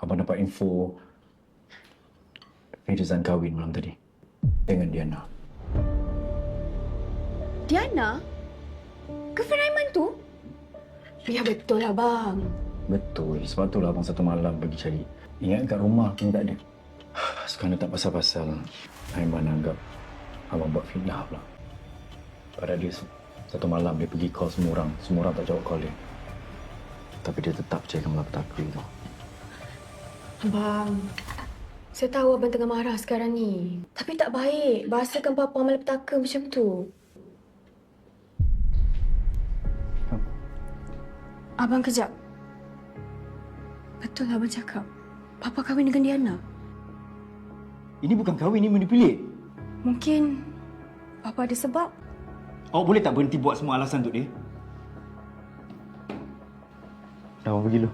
Abang dapat info Firzan kahwin malam tadi dengan Diana. Diana? Girlfriend Aiman tu? Ya betul lah bang. Betul. Sebab itulah abang satu malam pergi cari. Ingat kat rumah pun tak ada. Sekarang tak pasal-pasal Aiman anggap abang buat fitnah pula. Padahal dia satu malam dia pergi call semua orang. Semua orang tak jawab call dia. Tapi dia tetap percayakan malapetaka itu. Abang, saya tahu abang tengah marah sekarang ni. Tapi tak baik bahasakan papa malapetaka macam tu. Abang kejap. Betul lah abang cakap. Papa kahwin dengan Diana. Ini bukan kahwin, ini manipulate. Mungkin papa ada sebab. Awak boleh tak berhenti buat semua alasan untuk dia? Dah, abang pergi dulu.